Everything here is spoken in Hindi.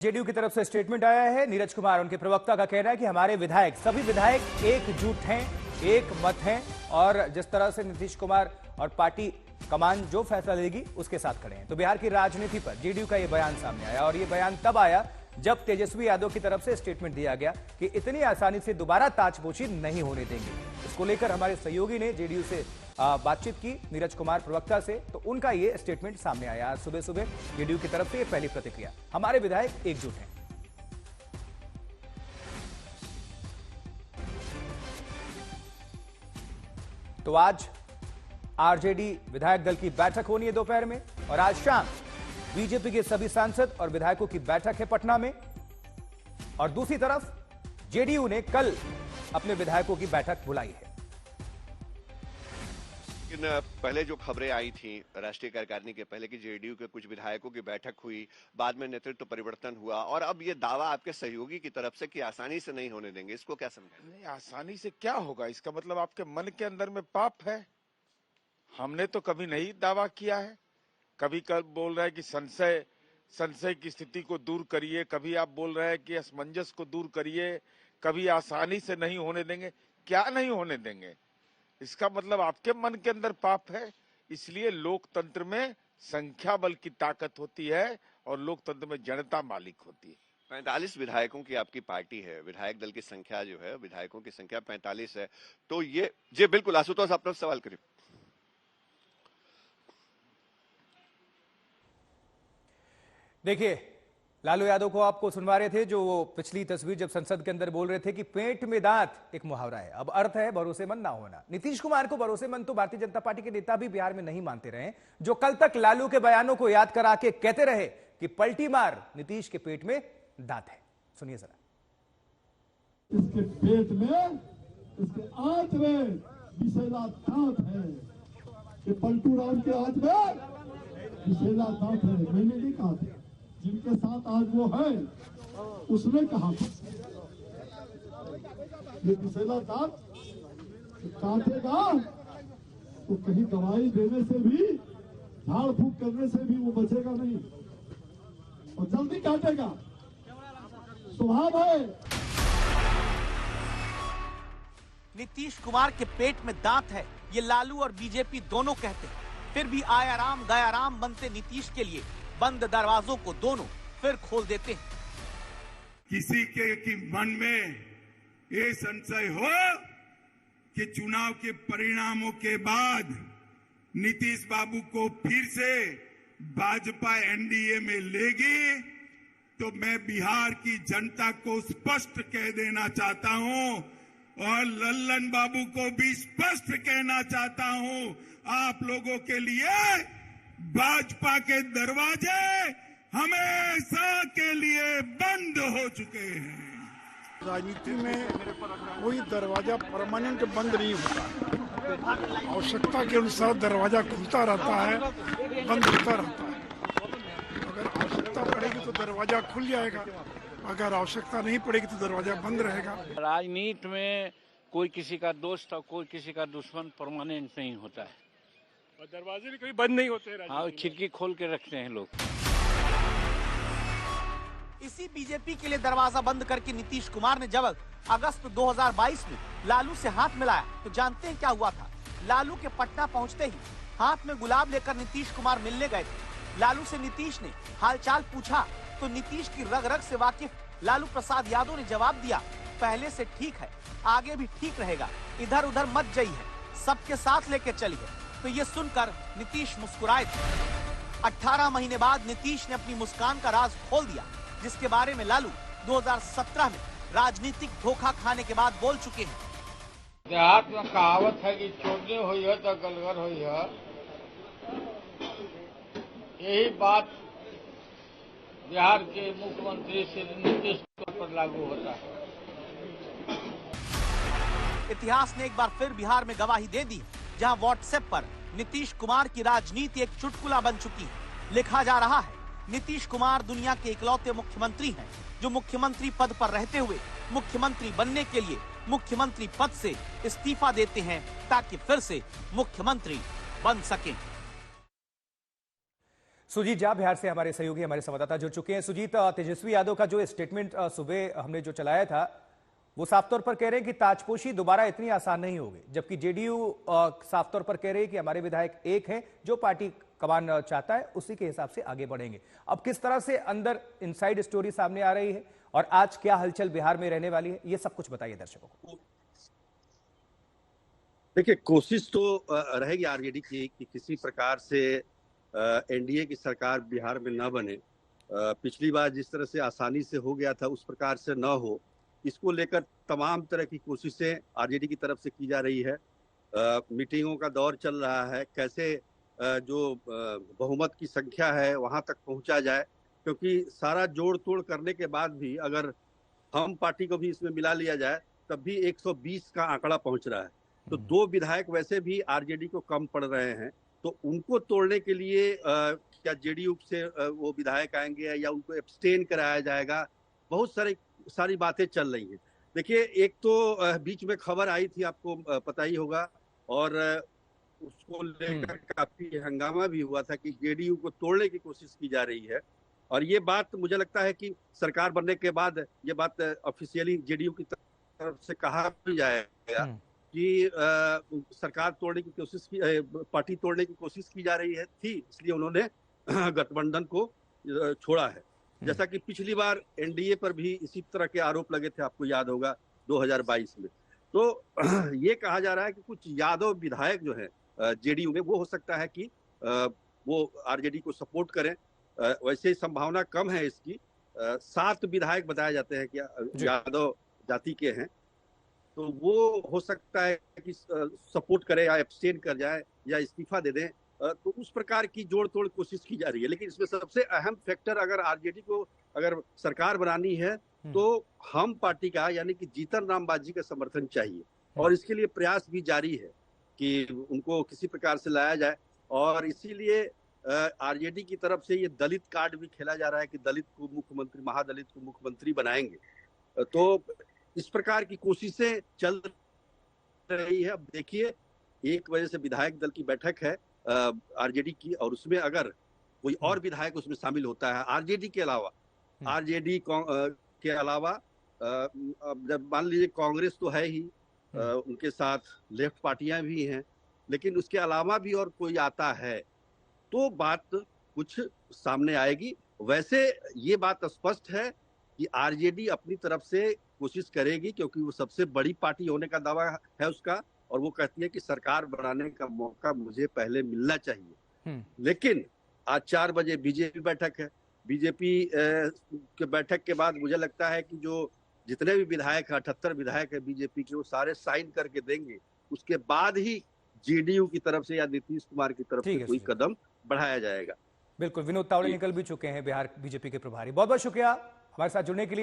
जेडीयू की तरफ से स्टेटमेंट आया है। नीरज कुमार उनके प्रवक्ता का कहना है कि हमारे विधायक, सभी विधायक एकजुट हैं, एक मत हैं और जिस तरह से नीतीश कुमार और पार्टी कमान जो फैसला लेगी उसके साथ खड़े हैं। तो बिहार की राजनीति पर जेडीयू का यह बयान सामने आया और यह बयान तब आया जब तेजस्वी यादव की तरफ से स्टेटमेंट दिया गया कि इतनी आसानी से दोबारा ताजपोशी नहीं होने देंगे। इसको लेकर हमारे सहयोगी ने जेडीयू से बातचीत की, नीरज कुमार प्रवक्ता से, तो उनका ये स्टेटमेंट सामने आया। आज सुबह सुबह जेडीयू की तरफ से ये पहली प्रतिक्रिया, हमारे विधायक एकजुट हैं। तो आज आरजेडी विधायक दल की बैठक होनी है दोपहर में और आज शाम बीजेपी के सभी सांसद और विधायकों की बैठक है पटना में। और दूसरी तरफ जेडीयू ने कल अपने विधायकों की बैठक बुलाई है। लेकिन पहले जो खबरें आई थी राष्ट्रीय कार्यकारिणी के पहले कि जेडीयू के कुछ विधायकों की बैठक हुई, बाद में नेतृत्व परिवर्तन हुआ और अब ये दावा आपके सहयोगी की तरफ से कि आसानी से नहीं होने देंगे, इसको क्या समझें? नहीं, आसानी से क्या होगा? इसका मतलब आपके मन के अंदर में पाप है। हमने तो कभी नहीं दावा किया है। कभी कल बोल रहे हैं कि संशय की स्थिति को दूर करिए, कभी आप बोल रहे हैं कि असमंजस को दूर करिए, कभी आसानी से नहीं होने देंगे। क्या नहीं होने देंगे? इसका मतलब आपके मन के अंदर पाप है। इसलिए लोकतंत्र में संख्या बल की ताकत होती है और लोकतंत्र में जनता मालिक होती है। 45 विधायकों की आपकी पार्टी है, विधायक दल की संख्या जो है, विधायकों की संख्या 45 है। तो ये जी बिल्कुल, आशुतोष अपना सवाल करिए। देखिए, लालू यादव को आपको सुनवा रहे थे, जो वो पिछली तस्वीर जब संसद के अंदर बोल रहे थे कि पेट में दांत, एक मुहावरा है, अब अर्थ है भरोसेमंद ना होना। नीतीश कुमार को भरोसेमंद तो भारतीय जनता पार्टी के नेता भी बिहार में नहीं मानते रहे, जो कल तक लालू के बयानों को याद करा के कहते रहे कि पलटी मार, नीतीश के पेट में दांत है। सुनिए जरा। इसके पेट में, इसके आंत में विषैला दांत है। कि पलटू राम के आंत में विषैला दांत है। मैंने नहीं कहा था, जिनके साथ आज वो है उसने कहा ये विषैला दांत काटेगा तो कहीं दवाई देने से भी, झाड़ फूक करने से भी वो बचेगा नहीं और जल्दी काटेगा, स्वभाव है। नीतीश कुमार के पेट में दांत है, ये लालू और बीजेपी दोनों कहते हैं। फिर भी आया राम गया राम बनते नीतीश के लिए बंद दरवाजों को दोनों फिर खोल देते हैं। किसी के मन में ये संशय हो कि चुनाव के परिणामों के बाद नीतीश बाबू को फिर से भाजपा एनडीए में लेगी, तो मैं बिहार की जनता को स्पष्ट कह देना चाहता हूं और लल्लन बाबू को भी स्पष्ट कहना चाहता हूं, आप लोगों के लिए भाजपा के दरवाजे हमेशा के लिए बंद हो चुके हैं। राजनीति में कोई दरवाजा परमानेंट बंद नहीं होता। आवश्यकता के अनुसार दरवाजा खुलता रहता है, बंद होता रहता है। अगर आवश्यकता पड़ेगी तो दरवाजा खुल जाएगा, अगर आवश्यकता नहीं पड़ेगी तो दरवाजा बंद रहेगा। राजनीति में कोई किसी का दोस्त और कोई किसी का दुश्मन परमानेंट नहीं होता है और दरवाजे भी कभी बंद नहीं होते। हाँ, खिड़की खोल के रखते हैं लोग। इसी बीजेपी के लिए दरवाजा बंद करके नीतीश कुमार ने जब अगस्त 2022 में लालू से हाथ मिलाया तो जानते हैं क्या हुआ था? लालू के पटना पहुंचते ही हाथ में गुलाब लेकर नीतीश कुमार मिलने गए थे। लालू से नीतीश ने हालचाल पूछा तो नीतीश की रग रग से वाकिफ लालू प्रसाद यादव ने जवाब दिया, पहले से ठीक है, आगे भी ठीक रहेगा, इधर उधर मत जाइए, सबके साथ लेके चलिए। तो ये सुनकर नीतीश मुस्कुराए थे। 18 महीने बाद नीतीश ने अपनी मुस्कान का राज खोल दिया, जिसके बारे में लालू 2017 में राजनीतिक धोखा खाने के बाद बोल चुके हैं। देहात में कहावत है कि चोरने हुई है तो गलगर हुई है। यही बात बिहार के मुख्यमंत्री श्री नीतीश कुमार पर लागू होता है। इतिहास ने एक बार फिर बिहार में गवाही दे दी, जहां व्हाट्सएप पर नीतीश कुमार की राजनीति एक चुटकुला बन चुकी है। लिखा जा रहा है, नीतीश कुमार दुनिया के इकलौते मुख्यमंत्री हैं जो मुख्यमंत्री पद पर रहते हुए मुख्यमंत्री बनने के लिए मुख्यमंत्री पद से इस्तीफा देते हैं ताकि फिर से मुख्यमंत्री बन सकें। सुजीत झा बिहार से हमारे सहयोगी हमारे संवाददाता जुड़ चुके हैं। सुजीत, तेजस्वी यादव का जो स्टेटमेंट सुबह हमने जो चलाया था वो साफ तौर पर कह रहे हैं कि ताजपोशी दोबारा इतनी आसान नहीं होगी, जबकि जेडीयू साफ तौर पर कह रही है कि हमारे विधायक एक हैं, जो पार्टी कमान चाहता है उसी के हिसाब से आगे बढ़ेंगे। अब किस तरह से अंदर इनसाइड स्टोरी सामने आ रही है और आज क्या हलचल बिहार में रहने वाली है, ये सब कुछ बताइए दर्शकों को। देखिए, कोशिश तो रहेगी आरजेडी की कि किसी प्रकार से एनडीए की सरकार बिहार में न बने। पिछली बार जिस तरह से आसानी से हो गया था उस प्रकार से न हो, इसको लेकर तमाम तरह की कोशिशें आरजेडी की तरफ से की जा रही है। मीटिंगों का दौर चल रहा है, कैसे जो बहुमत की संख्या है वहां तक पहुंचा जाए, क्योंकि सारा जोड़ तोड़ करने के बाद भी अगर हम पार्टी को भी इसमें मिला लिया जाए तब भी 120 का आंकड़ा पहुंच रहा है। तो 2 विधायक वैसे भी आरजेडी को कम पड़ रहे हैं, तो उनको तोड़ने के लिए क्या जेडीयू से वो विधायक आएंगे या उनको एब्सटेन कराया जाएगा, बहुत सारी बातें चल रही हैं। देखिए, एक तो बीच में खबर आई थी, आपको पता ही होगा, और उसको लेकर काफी हंगामा भी हुआ था कि जेडीयू को तोड़ने की कोशिश की जा रही है। और ये बात मुझे लगता है कि सरकार बनने के बाद ये बात ऑफिशियली जेडीयू की तरफ से कहा भी जाएगा कि सरकार तोड़ने की कोशिश की, पार्टी तोड़ने की कोशिश की जा रही है थी, इसलिए उन्होंने गठबंधन को छोड़ा है। जैसा कि पिछली बार एनडीए पर भी इसी तरह के आरोप लगे थे, आपको याद होगा 2022 में। तो ये कहा जा रहा है कि कुछ यादव विधायक जो है जेडीयू में, वो हो सकता है कि वो आरजेडी को सपोर्ट करें। वैसे संभावना कम है इसकी। 7 विधायक बताए जाते हैं कि यादव जाति के हैं, तो वो हो सकता है कि सपोर्ट करे या एब्सटेन कर जाए या इस्तीफा दे दें। तो उस प्रकार की जोड़ तोड़ कोशिश की जा रही है। लेकिन इसमें सबसे अहम फैक्टर, अगर आरजेडी को अगर सरकार बनानी है तो हम पार्टी का यानी कि जीतन राम मांझी का समर्थन चाहिए, और इसके लिए प्रयास भी जारी है कि उनको किसी प्रकार से लाया जाए। और इसीलिए आरजेडी की तरफ से ये दलित कार्ड भी खेला जा रहा है कि दलित को मुख्यमंत्री, महादलित को मुख्यमंत्री बनाएंगे। तो इस प्रकार की कोशिशें चल रही है। अब देखिए, 1 बजे से विधायक दल की बैठक है आरजेडी की, और उसमें अगर कोई और विधायक उसमें शामिल होता है आरजेडी के अलावा, आरजेडी के अलावा जब मान लीजिए कांग्रेस तो है ही, उनके साथ लेफ्ट पार्टियां भी हैं, लेकिन उसके अलावा भी और कोई आता है तो बात कुछ सामने आएगी। वैसे ये बात स्पष्ट है कि आरजेडी अपनी तरफ से कोशिश करेगी, क्योंकि वो सबसे बड़ी पार्टी होने का दावा है उसका, और वो कहती है कि सरकार बनाने का मौका मुझे पहले मिलना चाहिए। लेकिन आज 4 बजे बीजेपी बैठक है। बीजेपी के बैठक के बाद मुझे लगता है कि जो जितने भी विधायक, 78 विधायक है बीजेपी के, वो सारे साइन करके देंगे। उसके बाद ही जेडीयू की तरफ से या नीतीश कुमार की तरफ से कोई कदम बढ़ाया जाएगा। बिल्कुल, विनोद तावड़े निकल भी चुके हैं बिहार बीजेपी के प्रभारी। बहुत बहुत शुक्रिया हमारे साथ जुड़ने के लिए।